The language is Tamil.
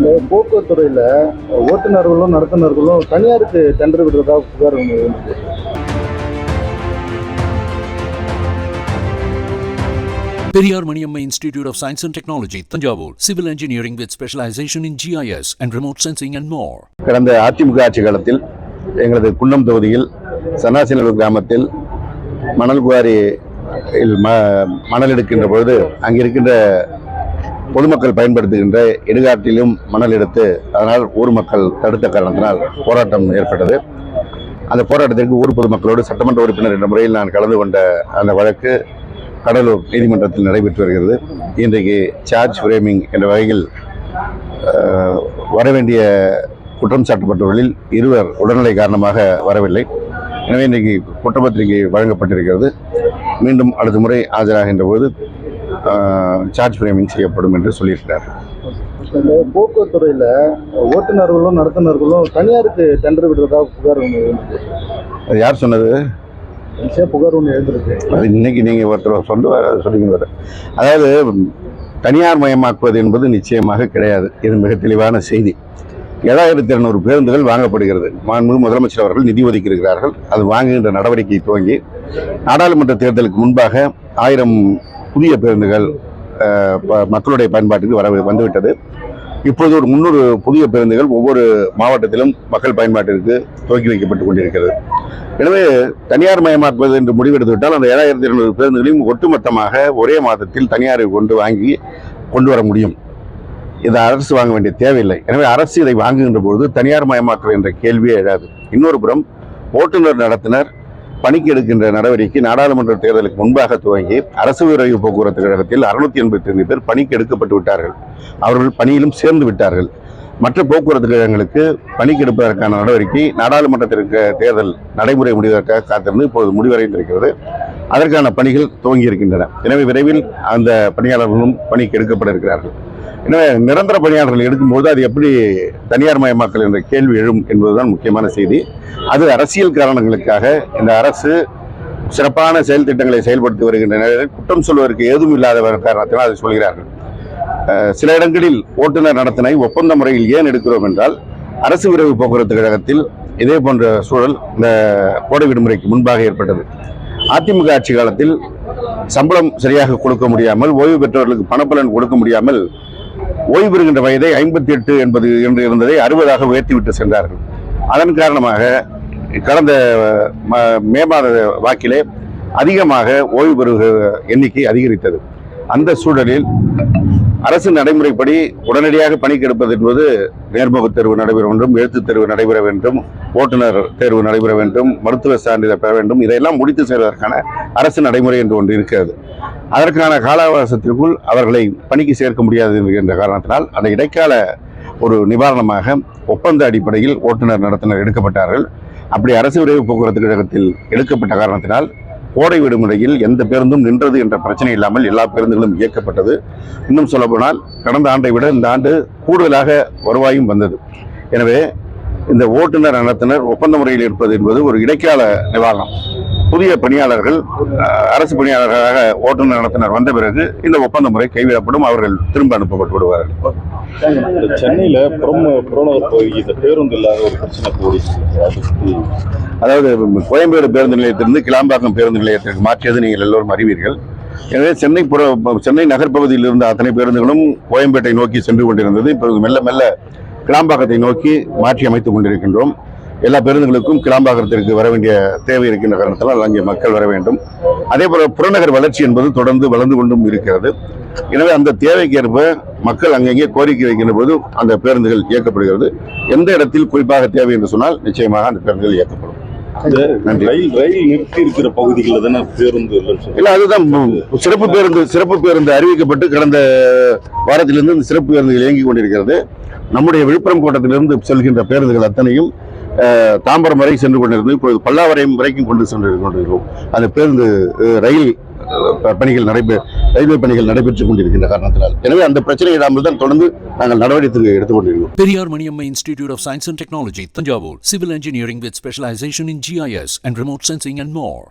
இந்த போக்குவரத்துறையில் ஓட்டுநர்களும் நடத்துனர்களும் தனியாருக்கு டெண்டர் விடுறதா புகார் ஒன்று இருந்தது. Periyar Maniamma Institute of Science and Technology, Tanjavur, Civil Engineering with specialization in GIS and remote sensing and more. கடந்த அதிமுக ஆட்சி காலத்தில் எங்களது குன்னம் தொகுதியில் சன்னாசிநல்லூர் கிராமத்தில் மணல் குவாரியில் மணல் எடுக்கின்ற பொழுது அங்கிருக்கின்ற பொதுமக்கள் பயன்படுத்துகின்ற இடுகாட்டிலும் மணல் எடுத்து அதனால் ஊர் மக்கள் தடுத்த காரணத்தினால் போராட்டம் ஏற்பட்டது. அந்த போராட்டத்திற்கு ஊர் பொதுமக்களோடு சட்டமன்ற உறுப்பினர் என்ற முறையில் நான் கலந்து கொண்ட அந்த வழக்கு கடலூர் நீதிமன்றத்தில் நடைபெற்று வருகிறது. இன்றைக்கு சார்ஜ் ஃப்ரேமிங் என்ற வகையில் வரவேண்டிய குற்றம் சாட்டப்பட்டவர்களில் 2 உடல்நிலை காரணமாக வரவில்லை. எனவே இன்றைக்கு குற்றப்பத்திரிகை வழங்கப்பட்டிருக்கிறது. மீண்டும் அடுத்த முறை ஆஜராகின்ற போது சார்ஜ் ஃப்ரேமிங் செய்யப்படும் என்று சொல்லியிருக்கிறார். இந்த போக்குவரத்துறையில் ஓட்டுநர்களும் நடத்துனர்களும் தனியாருக்கு டெண்டர் விடுறதா புகார் ஒன்று இருந்தது. அது யார் சொன்னது? புகார் ஒன்று எழுந்திருக்கு. அது இன்னைக்கு நீங்கள் ஒருத்தர் சொல்லுங்க. அதாவது தனியார் மயமாக்குவது என்பது நிச்சயமாக கிடையாது. இது மிக தெளிவான செய்தி. 7200 பேருந்துகள் வாங்கப்படுகிறது. மாண்புமிகு முதலமைச்சர் அவர்கள் நிதி ஒதுக்கியிருக்கிறார்கள். அது வாங்குகின்ற நடவடிக்கை துவங்கி நாடாளுமன்ற தேர்தலுக்கு முன்பாக 1000 புதிய பேருந்துகள் மக்களுடைய பயன்பாட்டுக்கு வந்துவிட்டது. இப்பொழுது ஒரு 300 புதிய பேருந்துகள் ஒவ்வொரு மாவட்டத்திலும் மக்கள் பயன்பாட்டிற்கு துவக்கி வைக்கப்பட்டுக் கொண்டிருக்கிறது. எனவே தனியார் மயமாக்குவது என்று முடிவெடுத்துவிட்டால் அந்த 7200 பேருந்துகளையும் ஒட்டுமொத்தமாக ஒரே மாதத்தில் தனியாரை கொண்டு வர முடியும். இதை அரசு வாங்க வேண்டிய தேவையில்லை. எனவே அரசு இதை வாங்குகின்ற பொழுது தனியார் மயமாக்குவது என்ற கேள்வியே எழாது. இன்னொரு புறம் ஓட்டுநர் நடத்துனர் பணிக்கு எடுக்கின்ற நடவடிக்கை நாடாளுமன்ற தேர்தலுக்கு முன்பாக துவங்கி அரசு விரைவு போக்குவரத்து கழகத்தில் 685 பேர் பணிக்கு எடுக்கப்பட்டு விட்டார்கள். அவர்கள் பணியிலும் சேர்ந்து விட்டார்கள். மற்ற போக்குவரத்து கழகங்களுக்கு பணிக்கு எடுப்பதற்கான நடவடிக்கை நாடாளுமன்றத்திற்கு தேர்தல் நடைமுறை முடிவதற்காக காத்திருந்து இப்போது முடிவடைந்திருக்கிறது. அதற்கான பணிகள் துவங்கி இருக்கின்றன. எனவே விரைவில் அந்த பணியாளர்களும் பணிக்கு எடுக்கப்பட இருக்கிறார்கள். எனவே நிரந்தர பணியாளர்கள் எடுக்கும்போது அது எப்படி தனியார் மயமாக்கல் என்ற கேள்வி எழும் என்பதுதான் முக்கியமான செய்தி. அது அரசியல் காரணங்களுக்காக இந்த அரசு சிறப்பான செயல் திட்டங்களை செயல்படுத்தி வருகின்ற நிலையில் குற்றம் சொல்வதற்கு ஏதும் இல்லாத காரணத்தினால் அதை சொல்கிறார்கள். சில இடங்களில் ஓட்டுநர் நடத்தினை ஒப்பந்த முறையில் ஏன் எடுக்கிறோம் என்றால் அரசு விரைவு போக்குவரத்து கழகத்தில் இதே போன்ற சூழல் இந்த கோடை விடுமுறைக்கு முன்பாக ஏற்பட்டது. அதிமுக ஆட்சி காலத்தில் சம்பளம் சரியாக கொடுக்க முடியாமல் ஓய்வு பெற்றவர்களுக்கு பணப்பலன் கொடுக்க முடியாமல் ஓய்வு பெறுகின்ற வயதை 58 என்பது என்று இருந்ததை 60ஆக உயர்த்திவிட்டு சென்றார்கள். அதன் காரணமாக கடந்த மே மாத வாக்கிலே அதிகமாக ஓய்வு பெறுகிற எண்ணிக்கை அதிகரித்தது. அந்த சூழலில் அரசு நடைமுறைப்படி உடனடியாக பணிக்கு எடுப்பது என்பது நேர்முக தேர்வு நடைபெற வேண்டும், எழுத்துத் தேர்வு நடைபெற வேண்டும், ஓட்டுநர் தேர்வு நடைபெற வேண்டும், மருத்துவ சான்றிதழ் பெற வேண்டும். இதையெல்லாம் முடித்து செய்வதற்கான அரசு நடைமுறை என்று ஒன்று இருக்கிறது. அதற்கான கால அவகாசத்திற்குள் அவர்களை பணிக்கு சேர்க்க முடியாது என்கின்ற காரணத்தினால் அந்த இடைக்கால ஒரு நிவாரணமாக ஒப்பந்த அடிப்படையில் ஓட்டுநர் நடத்துனர் எடுக்கப்பட்டார்கள். அப்படி அரசு விரைவு போக்குவரத்து கழகத்தில் எடுக்கப்பட்ட காரணத்தினால் கோடை விடுமுறையில் எந்த பேருந்தும் நின்றது என்ற பிரச்சனை இல்லாமல் எல்லா பேருந்துகளும் இயக்கப்பட்டது. இன்னும் சொல்லப்போனால் கடந்த ஆண்டை விட இந்த ஆண்டு கூடுதலாக வருவாயும் வந்தது. எனவே இந்த ஓட்டுநர் நடத்துனர் ஒப்பந்த முறையில் இருப்பது என்பது ஒரு இடைக்கால நிவாரணம். புதிய பணியாளர்கள் அரசு பணியாளர்களாக ஓட்டுநர் நடத்துனர் வந்த பிறகு இந்த ஒப்பந்த முறை கைவிடப்படும். அவர்கள் திரும்ப அனுப்பப்பட்டு விடுவார்கள். சென்னையில புறநகர் பகுதியில் பேருந்து இல்லாத ஒரு பிரச்சனை கூடி, அதாவது கோயம்பேடு பேருந்து நிலையத்திலிருந்து கிளாம்பாக்கம் பேருந்து நிலையத்திற்கு மாற்றியது நீங்கள் எல்லோரும் அறிவீர்கள். எனவே சென்னை நகர்பகுதியில் இருந்த அத்தனை பேருந்துகளும் கோயம்பேட்டை நோக்கி சென்று கொண்டிருந்தது. இப்பொழுது மெல்ல மெல்ல கிளாம்பாக்கத்தை நோக்கி மாற்றி அமைத்துக் கொண்டிருக்கின்றோம். எல்லா பேருந்துகளுக்கும் கிளாம்பாக்கத்திற்கு வர வேண்டிய தேவை இருக்கின்ற காரணத்தினால் அங்கே மக்கள் வர வேண்டும். அதே போல புறநகர் வளர்ச்சி என்பது தொடர்ந்து வளர்ந்து கொண்டும் இருக்கிறது. எனவே அந்த தேவைக்கு ஏற்ப மக்கள் அங்கங்கே கோரிக்கை வைக்கின்ற போது அந்த பேருந்துகள் இயக்கப்படுகிறது. எந்த இடத்தில் குறிப்பாக தேவை என்று சொன்னால் நிச்சயமாக அந்த பேருந்துகள் இயக்கப்படும். ரயில் நிறுத்தி இருக்கிற பகுதிகளில் தானே பேருந்து இல்ல, அதுதான் சிறப்பு பேருந்து அறிவிக்கப்பட்டு கடந்த வாரத்திலிருந்து இந்த சிறப்பு பேருந்துகள் இயங்கிக் கொண்டிருக்கிறது. நம்முடைய விழுப்புரம் கோட்டத்திலிருந்து செல்கின்ற பேருந்துகள் அத்தனையும் தாம்பரம் வரை சென்று கொண்டிருந்தது. இப்பொழுது பல்லாவரம் வரைக்கும் கொண்டு சென்று கொண்டிருக்கிறோம். அந்த பேருந்து ரயில்வே பணிகள் நடைபெற்றுக் கொண்டிருக்கின்ற காரணத்தினால் எனவே அந்த பிரச்சனை இல்லாமல் தான் தொடர்ந்து நாங்கள் நடவடிக்கை எடுத்துக் கொண்டிருக்கிறோம். Periyar Maniamma Institute of Science and Technology, Tanjavur, Civil Engineering with specialization in GIS and remote sensing and more.